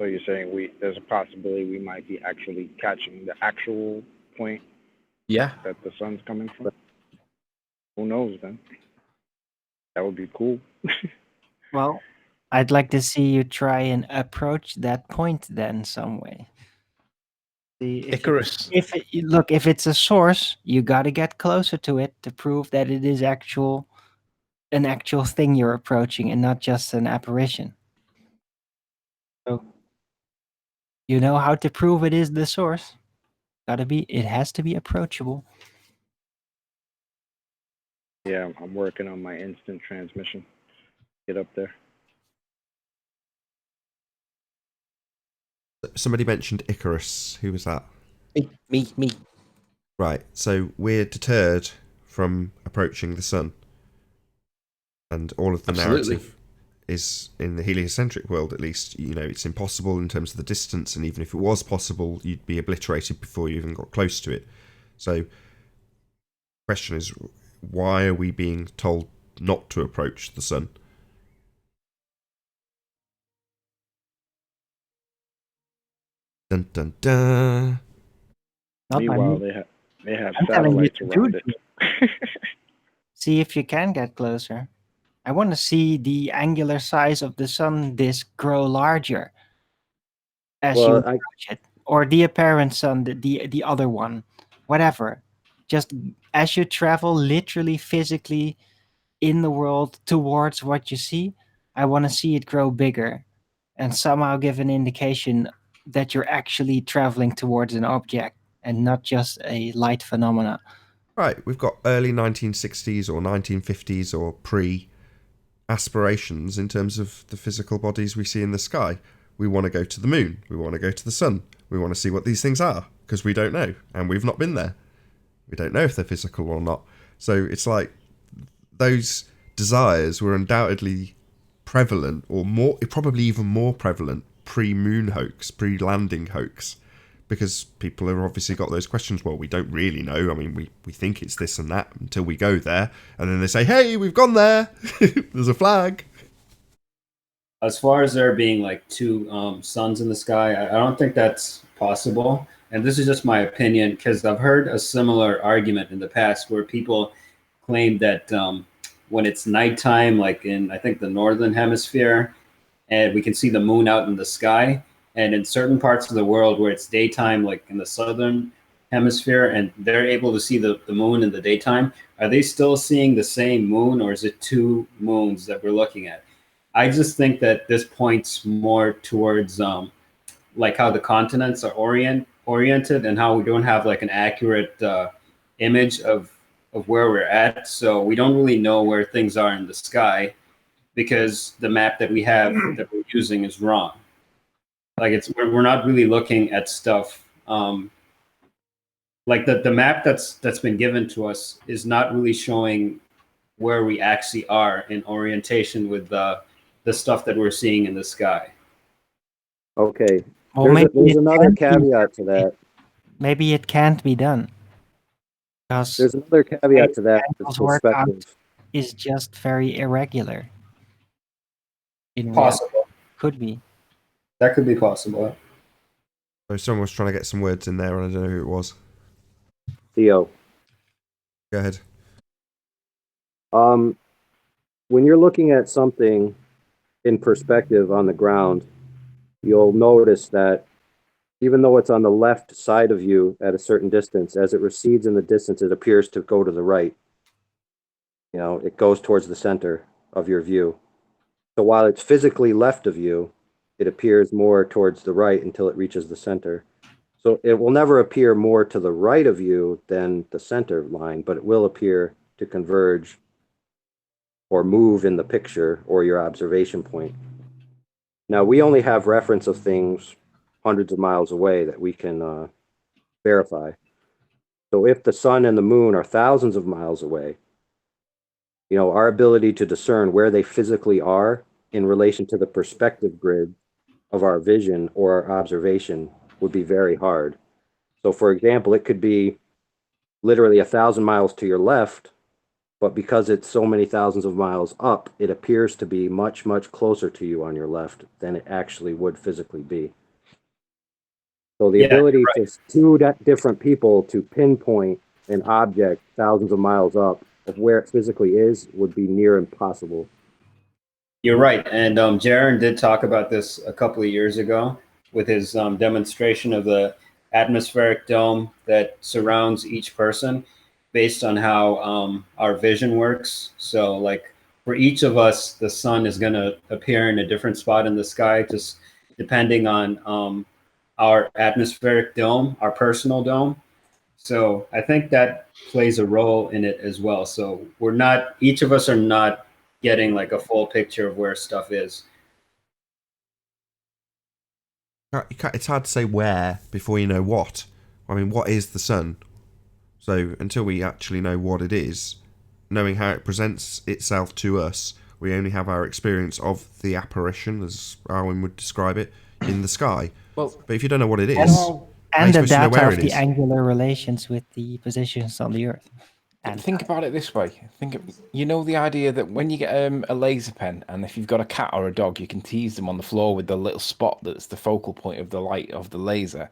So you're saying there's a possibility we might be actually catching the actual point Yeah. that the sun's coming from? Who knows then? That would be cool. Well, I'd like to see you try and approach that point then some way. See, Icarus. If it's a source, you got to get closer to it to prove that it is an actual thing you're approaching and not just an apparition. So, you know how to prove it is the source. It has to be approachable. Yeah, I'm working on my instant transmission. Get up there. Somebody mentioned Icarus. Who was that? Me. Right, so we're deterred from approaching the sun. And all of the narrative is, in the heliocentric world at least, it's impossible in terms of the distance, and even if it was possible, you'd be obliterated before you even got close to it. So, the question is, why are we being told not to approach the sun? Dun dun dun. Meanwhile, they have I'm telling you satellites to do around it. See if you can get closer. I want to see the angular size of the sun disk grow larger as you approach it, or the apparent sun, the other one, whatever. Just as you travel literally physically in the world towards what you see, I want to see it grow bigger and somehow give an indication that you're actually traveling towards an object and not just a light phenomena. Right, we've got early 1960s or 1950s or pre-aspirations in terms of the physical bodies we see in the sky. We want to go to the moon. We want to go to the sun. We want to see what these things are, because we don't know, and we've not been there. We don't know if they're physical or not. So it's like those desires were undoubtedly prevalent, or more, probably even more prevalent, pre-moon hoax, pre-landing hoax, because people have obviously got those questions. Well, we don't really know. I mean, we think it's this and that until we go there, and then they say, "Hey, we've gone there. There's a flag." As far as there being like two suns in the sky, I don't think that's possible. And this is just my opinion, because I've heard a similar argument in the past where people claim that when it's nighttime, like in, I think, the northern hemisphere, and we can see the moon out in the sky, and in certain parts of the world where it's daytime, like in the southern hemisphere, and they're able to see the moon in the daytime, are they still seeing the same moon, or is it two moons that we're looking at? I just think that this points more towards like how the continents are oriented, and how we don't have like an accurate image of where we're at. So we don't really know where things are in the sky, because the map that we have that we're using is wrong. Like we're not really looking at stuff like the map that's been given to us is not really showing where we actually are in orientation with the stuff that we're seeing in the sky. Okay. Well, There's another can't be- caveat to that. Maybe it can't be done. Because There's another caveat to that. angles It's work out perspective. is just very irregular. In Possible. Could be. That could be possible. So someone was trying to get some words in there, and I don't know who it was. Theo. Go ahead. When you're looking at something in perspective on the ground, you'll notice that even though it's on the left side of you at a certain distance, as it recedes in the distance, it appears to go to the right. You know, it goes towards the center of your view. So while it's physically left of you, it appears more towards the right until it reaches the center. So it will never appear more to the right of you than the center line, but it will appear to converge or move in the picture or your observation point. Now, we only have reference of things hundreds of miles away that we can verify. So if the sun and the moon are thousands of miles away, you know, our ability to discern where they physically are in relation to the perspective grid of our vision or our observation would be very hard. So for example, it could be literally 1,000 miles to your left, but because it's so many thousands of miles up, it appears to be much, much closer to you on your left than it actually would physically be. So the ability for two different people to pinpoint an object thousands of miles up of where it physically is would be near impossible. You're right. And Jaron did talk about this a couple of years ago with his demonstration of the atmospheric dome that surrounds each person based on how our vision works. So like for each of us, the sun is going to appear in a different spot in the sky, just depending on our atmospheric dome, our personal dome. So I think that plays a role in it as well. So each of us are not getting like a full picture of where stuff is. It's hard to say where before you know what. I mean, what is the sun? So until we actually know what it is, knowing how it presents itself to us, we only have our experience of the apparition, as Arwen would describe it, in the sky. Well, but if you don't know what it is, and the data of the angular relations with the positions on the Earth. And think about it this way. You know the idea that when you get a laser pen, and if you've got a cat or a dog, you can tease them on the floor with the little spot that's the focal point of the light of the laser.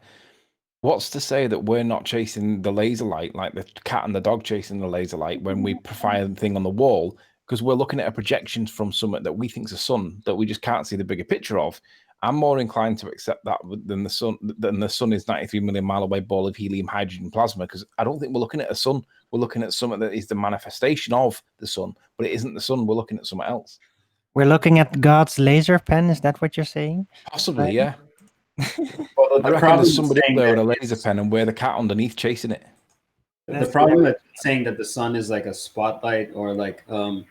What's to say that we're not chasing the laser light like the cat and the dog chasing the laser light when we fire the thing on the wall? Because we're looking at a projection from something that we think is a sun that we just can't see the bigger picture of. I'm more inclined to accept that than the sun. Than the sun is 93 million mile away ball of helium, hydrogen, plasma. Because I don't think we're looking at a sun. We're looking at something that is the manifestation of the sun, but it isn't the sun. We're looking at something else. We're looking at God's laser pen. Is that what you're saying? Possibly, yeah. Well, I reckon there's somebody up there with a laser pen and we're the cat underneath chasing it. The problem is saying that the sun is like a spotlight or like an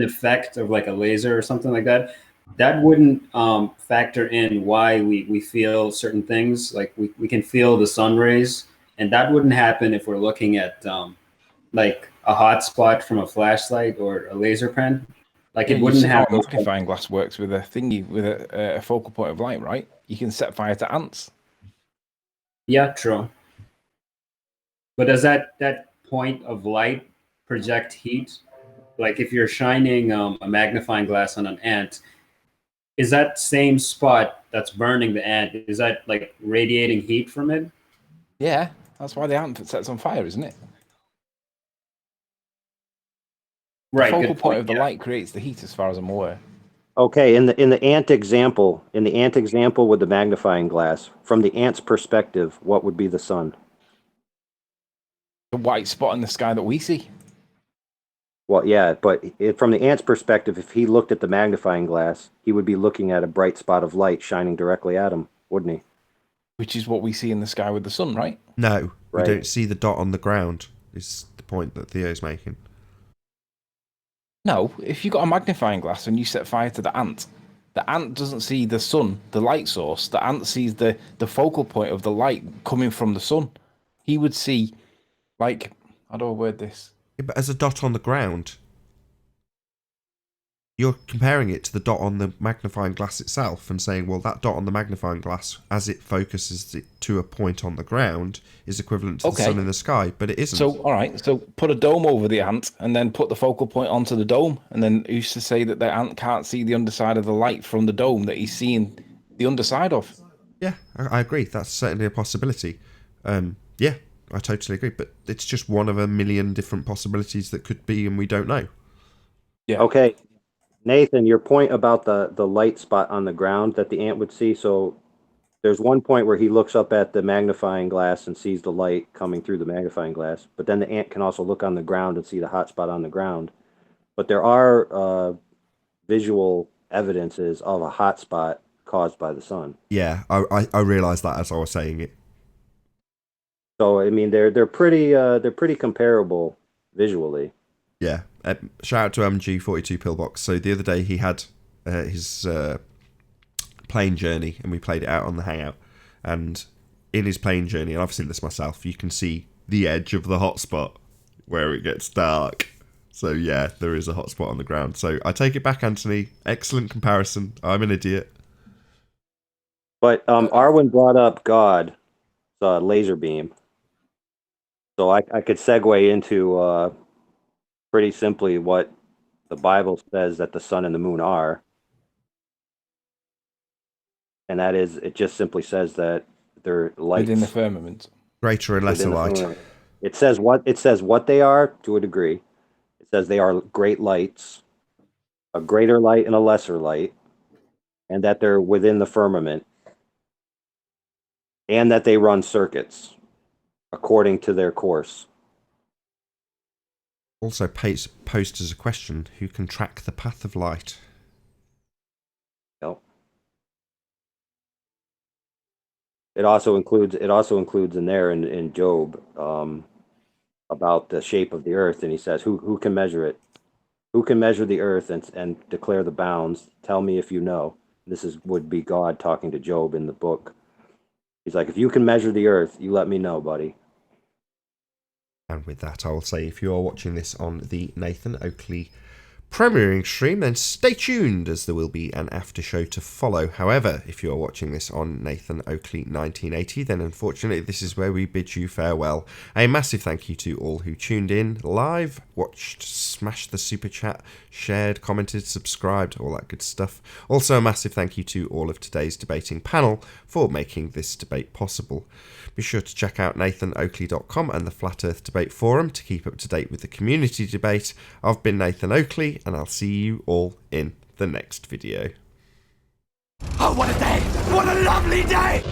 effect of like a laser or something like that. That wouldn't factor in why we feel certain things. Like we can feel the sun rays, and that wouldn't happen if we're looking at like a hot spot from a flashlight or a laser pen. Like Yeah, it you wouldn't see have how a those. magnifying glass works with a thingy, with a focal point of light, right? You can set fire to ants. Yeah, true. But does that point of light project heat? Like if you're shining a magnifying glass on an ant, is that same spot that's burning the ant, is that like radiating heat from it? Yeah, that's why the ant sets on fire, isn't it? The Right, focal good point point. of the Yeah. light creates the heat, as far as I'm aware. Okay, in the ant example, with the magnifying glass, from the ant's perspective, what would be the sun? The white spot in the sky that we see. Well, yeah, but from the ant's perspective, if he looked at the magnifying glass, he would be looking at a bright spot of light shining directly at him, wouldn't he? Which is what we see in the sky with the sun, right? No, we Right. don't see the dot on the ground, is the point that Theo's making. No, if you got a magnifying glass and you set fire to the ant doesn't see the sun, the light source. The ant sees the focal point of the light coming from the sun. He would see, like, how do I word this? Yeah, but as a dot on the ground, you're comparing it to the dot on the magnifying glass itself and saying, well, that dot on the magnifying glass, as it focuses it to a point on the ground, is equivalent to the sun in the sky, but it isn't. So, all right, so put a dome over the ant and then put the focal point onto the dome. And then who's to say that the ant can't see the underside of the light from the dome that he's seeing the underside of? Yeah, I agree. That's certainly a possibility. Yeah, I totally agree. But it's just one of a million different possibilities that could be, and we don't know. Yeah. Okay, Nathan, your point about the light spot on the ground that the ant would see. So there's one point where he looks up at the magnifying glass and sees the light coming through the magnifying glass. But then the ant can also look on the ground and see the hot spot on the ground. But there are visual evidences of a hot spot caused by the sun. Yeah, I realised that as I was saying it. So I mean, they're pretty comparable visually. Yeah. Shout out to MG42 Pillbox. So the other day he had his plane journey, and we played it out on the Hangout. And in his plane journey, and I've seen this myself, you can see the edge of the hotspot where it gets dark. So yeah, there is a hotspot on the ground. So I take it back, Anthony. Excellent comparison. I'm an idiot. But Arwen brought up God, laser beam. So I could segue into pretty simply what the Bible says that the sun and the moon are. And that is, it just simply says that they're lights Within the firmament. Greater and lesser within the light. firmament. It says what they are to a degree. It says they are great lights, a greater light and a lesser light, and that they're within the firmament, and that they run circuits according to their course. Also posed as a question, who can track the path of light? Yep. It also includes in there in Job about the shape of the earth, and he says, who can measure it? Who can measure the earth and declare the bounds? Tell me if you know. Would be God talking to Job in the book. He's like, if you can measure the earth, you let me know, buddy. And with that, I will say, if you are watching this on the Nathan Oakley premiering stream, then stay tuned, as there will be an after show to follow. However, if you are watching this on Nathan Oakley 1980, then unfortunately this is where we bid you farewell. A massive thank you to all who tuned in live, watched, smashed the super chat, shared, commented, subscribed, all that good stuff. Also a massive thank you to all of today's debating panel for making this debate possible. Be sure to check out nathanoakley.com and the Flat Earth Debate Forum to keep up to date with the community debate. I've been Nathan Oakley, and I'll see you all in the next video. Oh, what a day! What a lovely day!